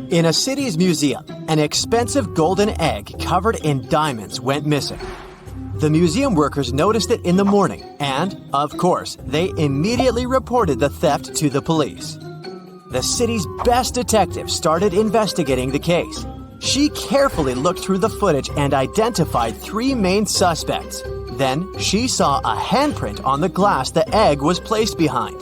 In a city's museum, an expensive golden egg covered in diamonds went missing. The museum workers noticed it in the morning and, of course, they immediately reported the theft to the police. The city's best detective started investigating the case. She carefully looked through the footage and identified 3 main suspects. Then, she saw a handprint on the glass the egg was placed behind.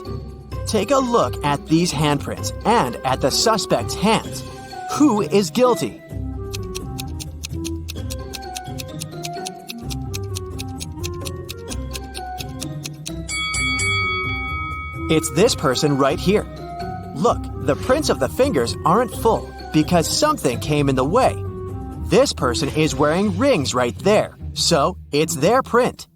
Take a look at these handprints and at the suspect's hands. Who is guilty? It's this person right here. Look, the prints of the fingers aren't full because something came in the way. This person is wearing rings right there, so it's their print.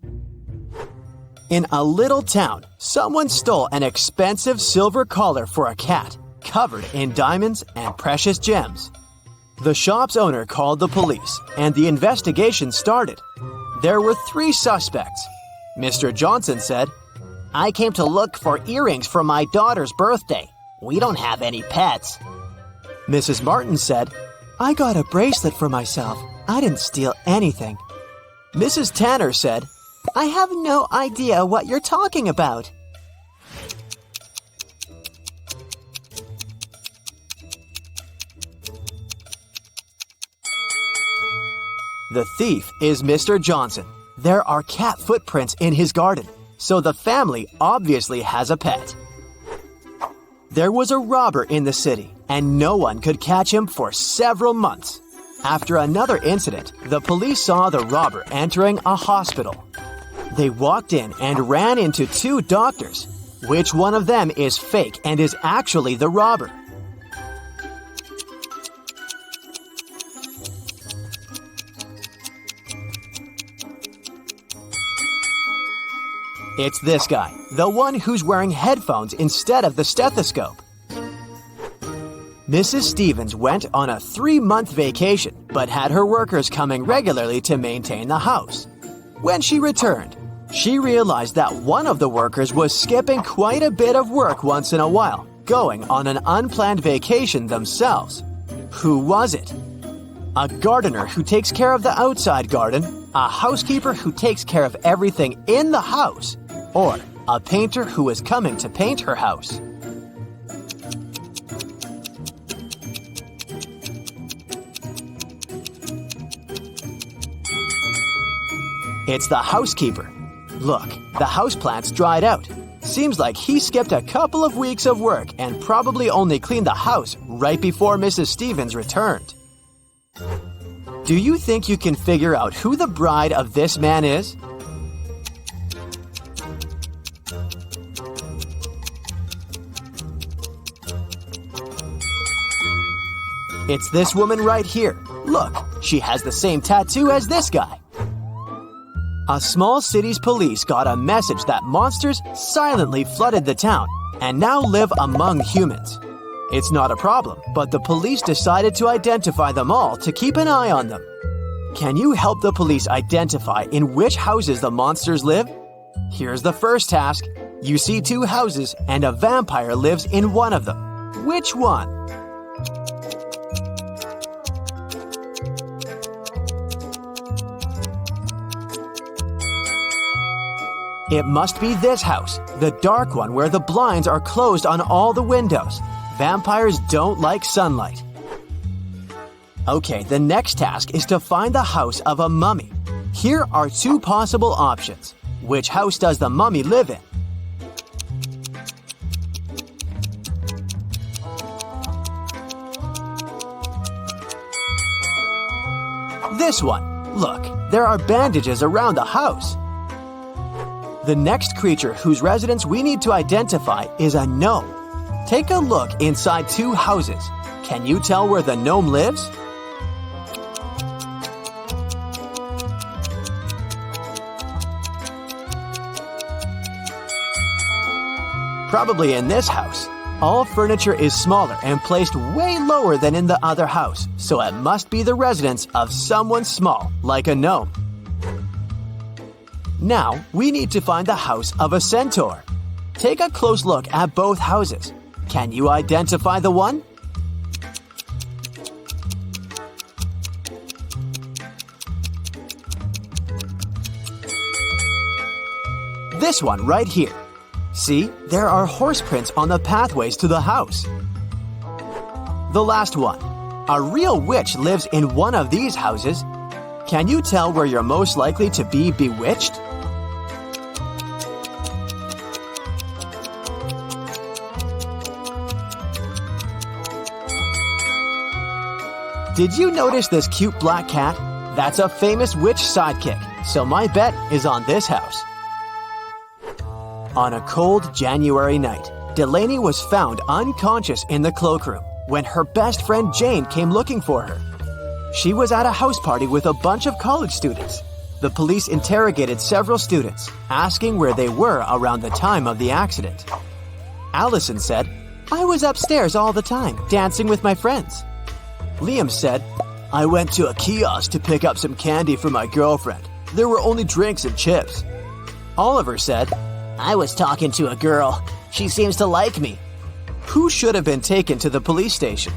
In a little town, someone stole an expensive silver collar for a cat, covered in diamonds and precious gems. The shop's owner called the police, and the investigation started. There were 3 suspects. Mr. Johnson said, "I came to look for earrings for my daughter's birthday. We don't have any pets." Mrs. Martin said, "I got a bracelet for myself. I didn't steal anything." Mrs. Tanner said, "I have no idea what you're talking about." The thief is Mr. Johnson. There are cat footprints in his garden, so the family obviously has a pet. There was a robber in the city, and no one could catch him for several months. After another incident, the police saw the robber entering a hospital. They walked in and ran into 2 doctors. Which one of them is fake and is actually the robber? It's this guy, the one who's wearing headphones instead of the stethoscope. Mrs. Stevens went on a 3-month vacation, but had her workers coming regularly to maintain the house. When she returned, she realized that one of the workers was skipping quite a bit of work once in a while, going on an unplanned vacation themselves. Who was it? A gardener who takes care of the outside garden, a housekeeper who takes care of everything in the house, or a painter who is coming to paint her house. It's the housekeeper. Look, the houseplants dried out. Seems like he skipped a couple of weeks of work and probably only cleaned the house right before Mrs. Stevens returned. Do you think you can figure out who the bride of this man is? It's this woman right here. Look, she has the same tattoo as this guy. A small city's police got a message that monsters silently flooded the town and now live among humans. It's not a problem, but the police decided to identify them all to keep an eye on them. Can you help the police identify in which houses the monsters live? Here's the first task. You see 2 houses and a vampire lives in one of them. Which one? It must be this house, the dark one where the blinds are closed on all the windows. Vampires don't like sunlight. Okay, the next task is to find the house of a mummy. Here are 2 possible options. Which house does the mummy live in? This one. Look, there are bandages around the house. The next creature whose residence we need to identify is a gnome. Take a look inside 2 houses. Can you tell where the gnome lives? Probably in this house. All furniture is smaller and placed way lower than in the other house, so it must be the residence of someone small, like a gnome. Now, we need to find the house of a centaur. Take a close look at both houses. Can you identify the one? this one right here. See, there are horse prints on the pathways to the house. The last one. A real witch lives in one of these houses. Can you tell where you're most likely to be bewitched? Did you notice this cute black cat? That's a famous witch sidekick, so my bet is on this house. On a cold January night, Delaney was found unconscious in the cloakroom when her best friend Jane came looking for her. She was at a house party with a bunch of college students. The police interrogated several students, asking where they were around the time of the accident. Allison said, "I was upstairs all the time, dancing with my friends." Liam said, "I went to a kiosk to pick up some candy for my girlfriend. There were only drinks and chips." Oliver said, I was talking to a girl. She seems to like me. Who should have been taken to the police station?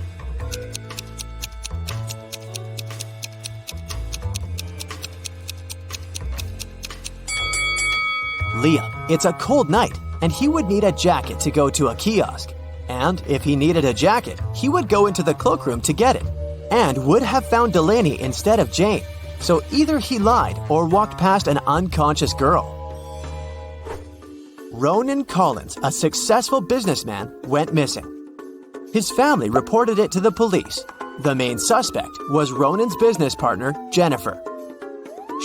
Liam. It's a cold night, and he would need a jacket to go to a kiosk. And if he needed a jacket, he would go into the cloakroom to get it, and would have found Delaney instead of Jane. So either he lied or walked past an unconscious girl. Ronan Collins, a successful businessman, went missing. His family reported it to the police. The main suspect was Ronan's business partner, Jennifer.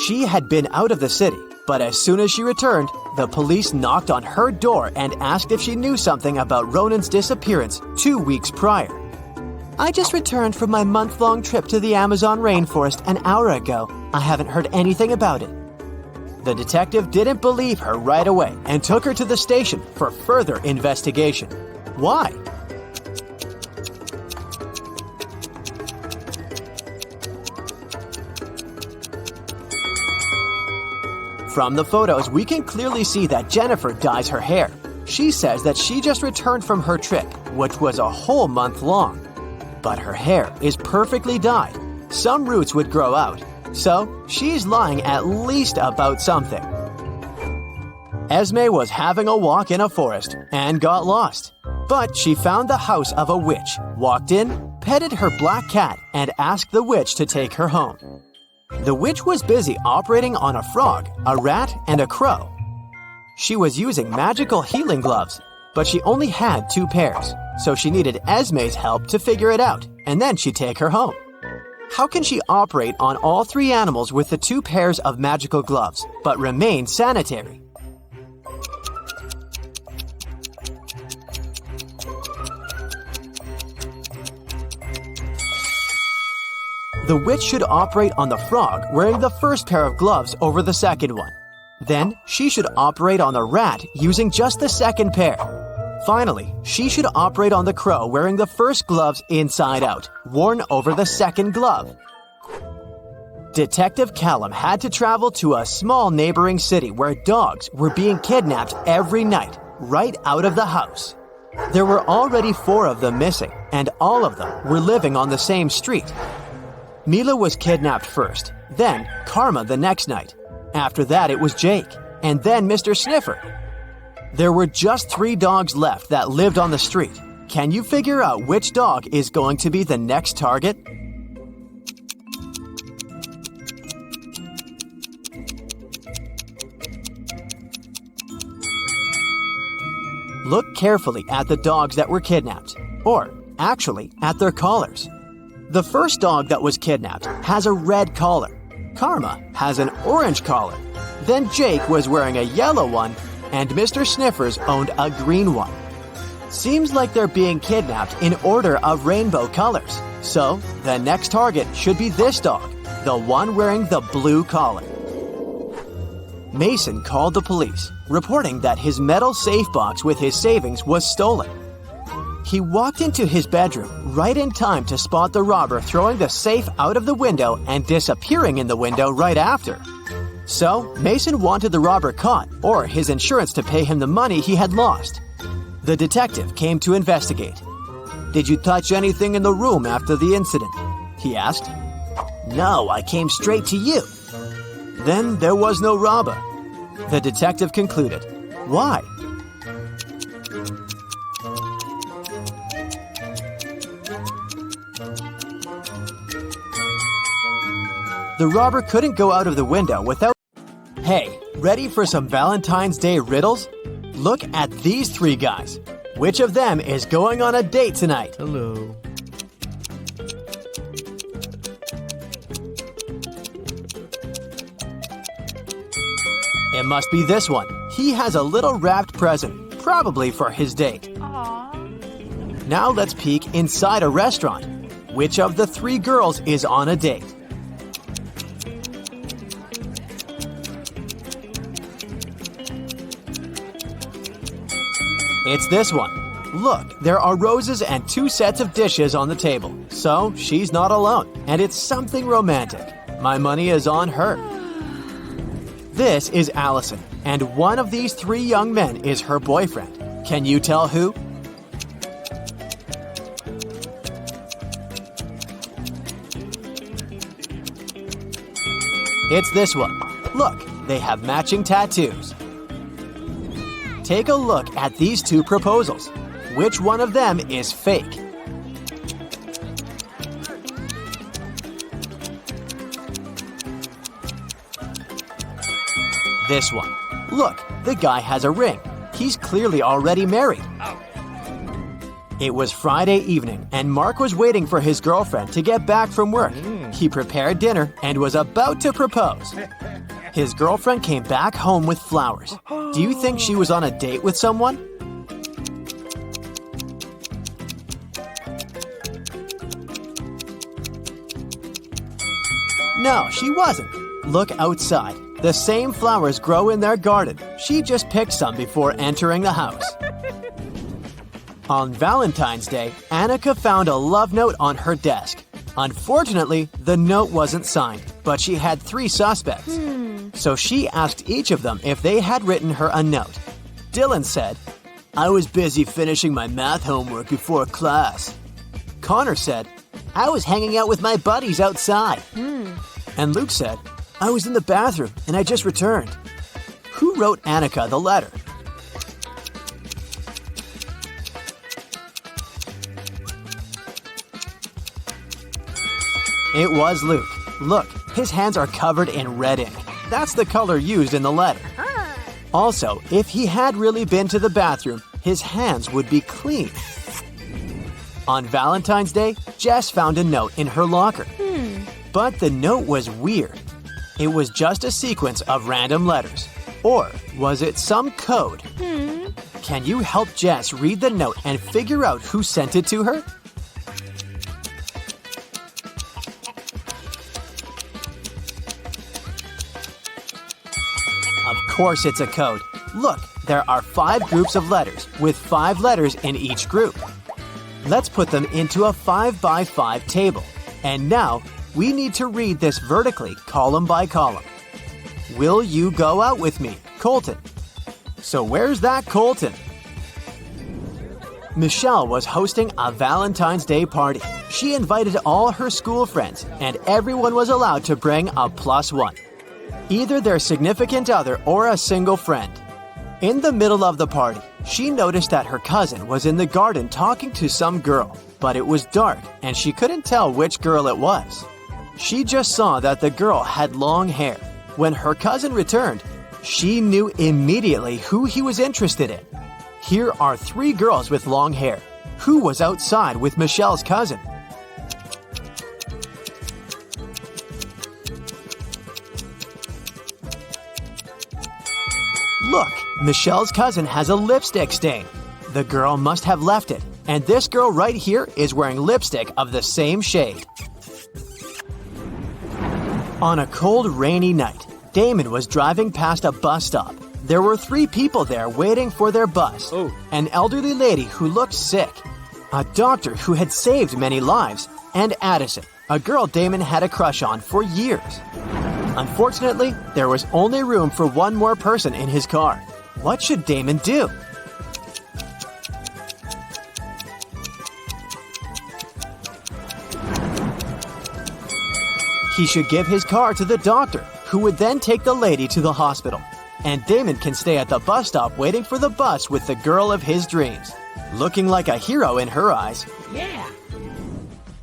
She had been out of the city, but as soon as she returned, the police knocked on her door and asked if she knew something about Ronan's disappearance 2 weeks prior. "I just returned from my month-long trip to the Amazon rainforest an hour ago. I haven't heard anything about it." The detective didn't believe her right away and took her to the station for further investigation. Why? From the photos, we can clearly see that Jennifer dyes her hair. She says that she just returned from her trip, which was a whole month long. But her hair is perfectly dyed. Some roots would grow out. So, she's lying at least about something. Esme was having a walk in a forest and got lost. But she found the house of a witch, walked in, petted her black cat, and asked the witch to take her home. The witch was busy operating on a frog, a rat, and a crow. She was using magical healing gloves, but she only had 2 pairs, so she needed Esme's help to figure it out, and then she'd take her home. How can she operate on all 3 animals with the 2 pairs of magical gloves, but remain sanitary? The witch should operate on the frog wearing the first pair of gloves over the second one. Then, she should operate on the rat using just the second pair. Finally, she should operate on the crow wearing the first gloves inside out, worn over the second glove. Detective Callum had to travel to a small neighboring city where dogs were being kidnapped every night, right out of the house. There were already 4 of them missing, and all of them were living on the same street. Mila was kidnapped first, then Karma the next night. After that, it was Jake, and then Mr. Sniffer. There were just 3 dogs left that lived on the street. Can you figure out which dog is going to be the next target? Look carefully at the dogs that were kidnapped, or actually at their collars. The first dog that was kidnapped has a red collar. Karma has an orange collar. Then Jake was wearing a yellow one, and Mr. Sniffers owned a green one. Seems like they're being kidnapped in order of rainbow colors. So, the next target should be this dog, the one wearing the blue collar. Mason called the police, reporting that his metal safe box with his savings was stolen. He walked into his bedroom right in time to spot the robber throwing the safe out of the window and disappearing in the window right after. So, Mason wanted the robber caught, or his insurance to pay him the money he had lost. The detective came to investigate. "Did you touch anything in the room after the incident?" he asked. No, I came straight to you. "Then there was no robber." The detective concluded. Why? The robber couldn't go out of the window without... Hey, ready for some Valentine's Day riddles? Look at these three guys. Which of them is going on a date tonight? Hello. It must be this one. He has a little wrapped present, probably for his date. Aww. Now let's peek inside a restaurant. Which of the three girls is on a date? It's this one. Look, there are roses and 2 sets of dishes on the table. So, she's not alone, and it's something romantic. My money is on her. This is Allison, and one of these 3 young men is her boyfriend. Can you tell who? It's this one. Look, they have matching tattoos. Take a look at these 2 proposals. Which one of them is fake? This one. Look, the guy has a ring. He's clearly already married. It was Friday evening, and Mark was waiting for his girlfriend to get back from work. He prepared dinner and was about to propose. His girlfriend came back home with flowers. Do you think she was on a date with someone? No, she wasn't. Look outside. The same flowers grow in their garden. She just picked some before entering the house. On Valentine's Day, Annika found a love note on her desk. Unfortunately, the note wasn't signed, but she had 3 suspects. So she asked each of them if they had written her a note. Dylan said, "I was busy finishing my math homework before class." Connor said, "I was hanging out with my buddies outside." And Luke said, "I was in the bathroom and I just returned." Who wrote Annika the letter? It was Luke. Look, his hands are covered in red ink. That's the color used in the letter. Also, if he had really been to the bathroom, his hands would be clean. On Valentine's Day, Jess found a note in her locker. But the note was weird. It was just a sequence of random letters. Or was it some code? Can you help Jess read the note and figure out who sent it to her? Of course it's a code. Look, there are 5 groups of letters with 5 letters in each group. Let's put them into a 5x5 table. And now, we need to read this vertically, column by column. Will you go out with me, Colton? So where's that Colton? Michelle was hosting a Valentine's Day party. She invited all her school friends, and everyone was allowed to bring a +1. Either their significant other or a single friend. In the middle of the party, she noticed that her cousin was in the garden talking to some girl, but it was dark and she couldn't tell which girl it was. She just saw that the girl had long hair. When her cousin returned, she knew immediately who he was interested in. Here are 3 girls with long hair. Who was outside with Michelle's cousin? Look, Michelle's cousin has a lipstick stain. The girl must have left it, and this girl right here is wearing lipstick of the same shade. On a cold, rainy night, Damon was driving past a bus stop. There were 3 people there waiting for their bus. An elderly lady who looked sick, a doctor who had saved many lives, and Addison, a girl Damon had a crush on for years. Unfortunately, there was only room for 1 more person in his car. What should Damon do? He should give his car to the doctor, who would then take the lady to the hospital. and Damon can stay at the bus stop waiting for the bus with the girl of his dreams, looking like a hero in her eyes. Yeah.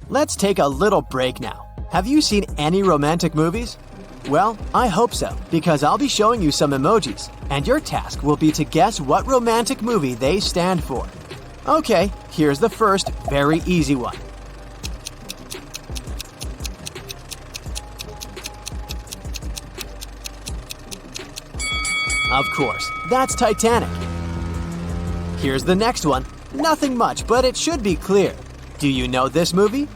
Let's take a little break now. Have you seen any romantic movies? Well, I hope so, because I'll be showing you some emojis, and your task will be to guess what romantic movie they stand for. Okay, here's the first very easy one. Of course, that's Titanic. Here's the next one. Nothing much, but it should be clear. Do you know this movie?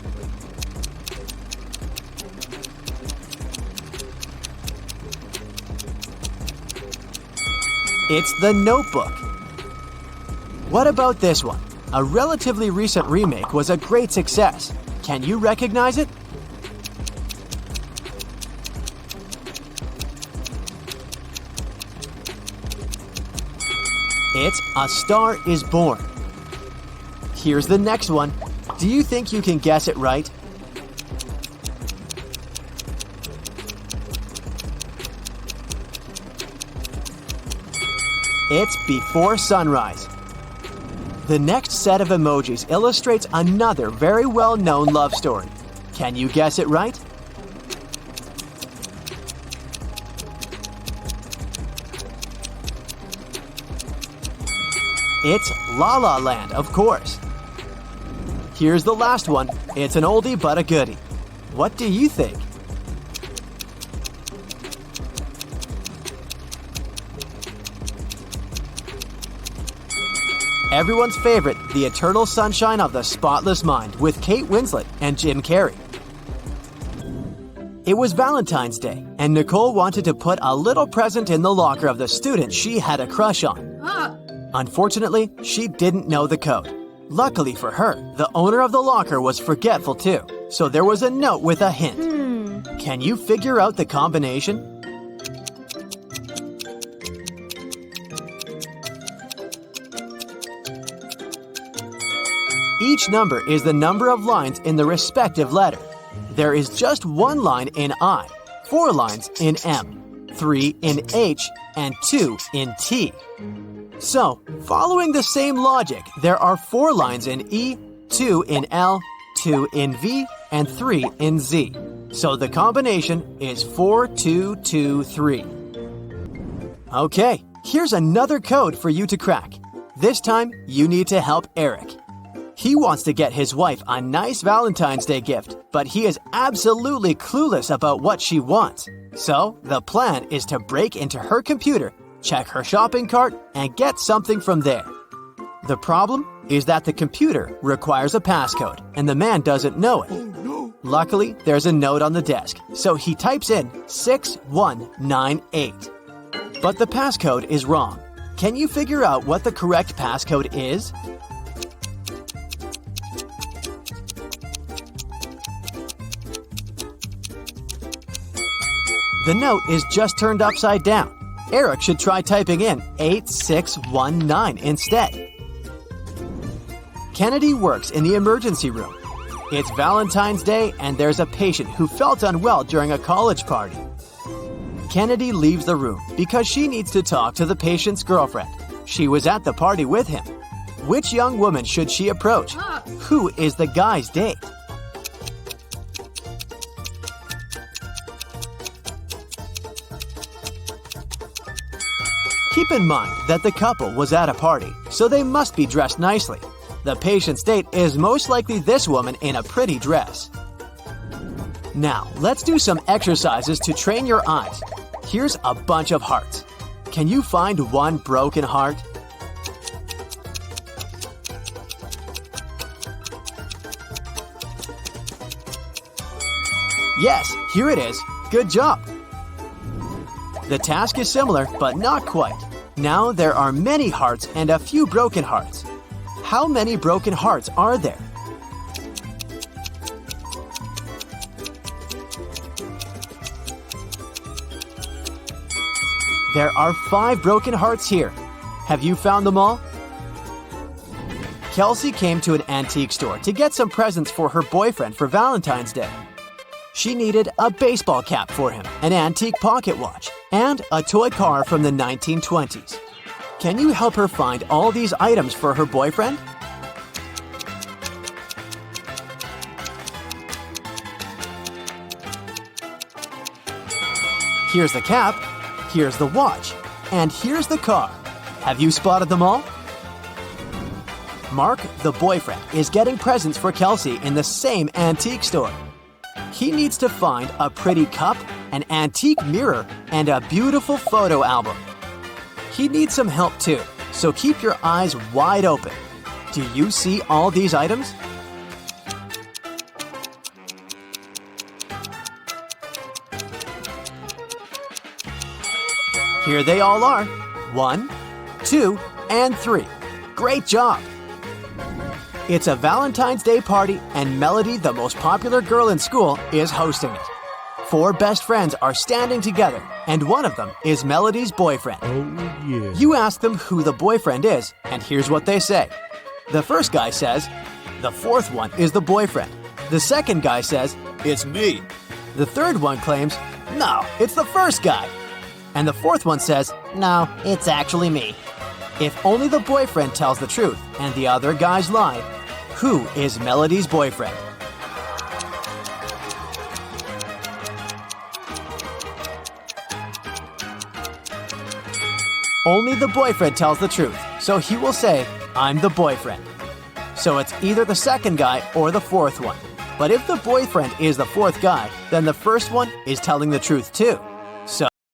It's The Notebook. What about this one? A relatively recent remake was a great success. Can you recognize it? It's A Star Is Born. Here's the next one. Do you think you can guess it right? It's Before Sunrise. The next set of emojis illustrates another very well-known love story. Can you guess it right? It's La La Land, of course. Here's the last one. It's an oldie but a goodie. What do you think? Everyone's favorite, The Eternal Sunshine of the Spotless Mind with Kate Winslet and Jim Carrey. It was Valentine's Day, and Nicole wanted to put a little present in the locker of the student she had a crush on. Unfortunately, she didn't know the code. Luckily for her, the owner of the locker was forgetful too, so there was a note with a hint. Can you figure out the combination? Each number is the number of lines in the respective letter. There is just one line in I, 4 lines in M, 3 in H, and 2 in T. So, following the same logic, there are 4 lines in E, 2 in L, 2 in V, and 3 in Z. So the combination is 4, 2, 2, 3. Okay, here's another code for you to crack. This time, you need to help Eric. He wants to get his wife a nice Valentine's Day gift, but he is absolutely clueless about what she wants. So, the plan is to break into her computer, check her shopping cart, and get something from there. The problem is that the computer requires a passcode, and the man doesn't know it. Luckily, there's a note on the desk, so he types in 6198. But the passcode is wrong. Can you figure out what the correct passcode is? The note is just turned upside down. Eric should try typing in 8619 instead. Kennedy works in the emergency room. It's Valentine's Day and there's a patient who felt unwell during a college party. Kennedy leaves the room because she needs to talk to the patient's girlfriend. She was at the party with him. Which young woman should she approach? Who is the guy's date? Keep in mind that the couple was at a party, so they must be dressed nicely. The patient's date is most likely this woman in a pretty dress. Now, let's do some exercises to train your eyes. Here's a bunch of hearts. Can you find one broken heart? Yes, here it is. Good job. The task is similar, but not quite. Now there are many hearts and a few broken hearts. How many broken hearts are there? There are 5 broken hearts here. Have you found them all? Kelsey came to an antique store to get some presents for her boyfriend for Valentine's Day. She needed a baseball cap for him, an antique pocket watch, and and a toy car from the 1920s. Can you help her find all these items for her boyfriend? Here's the cap, here's the watch, and here's the car. Have you spotted them all? Mark, the boyfriend, is getting presents for Kelsey in the same antique store. He needs to find a pretty cup, an antique mirror, and a beautiful photo album. He needs some help too, so keep your eyes wide open. Do you see all these items? Here they all are. 1, 2, and 3. Great job! It's a Valentine's Day party, and Melody, the most popular girl in school, is hosting it. 4 best friends are standing together, and one of them is Melody's boyfriend. Oh, yeah. You ask them who the boyfriend is, and here's what they say. The first guy says, "The fourth one is the boyfriend." The second guy says, "It's me." The third one claims, "No, it's the first guy." And the fourth one says, No, it's actually me. if only the boyfriend tells the truth and the other guys lie, who is Melody's boyfriend? Only the boyfriend tells the truth, so he will say, "I'm the boyfriend." So it's either the second guy or the fourth one. But if the boyfriend is the fourth guy, then the first one is telling the truth too.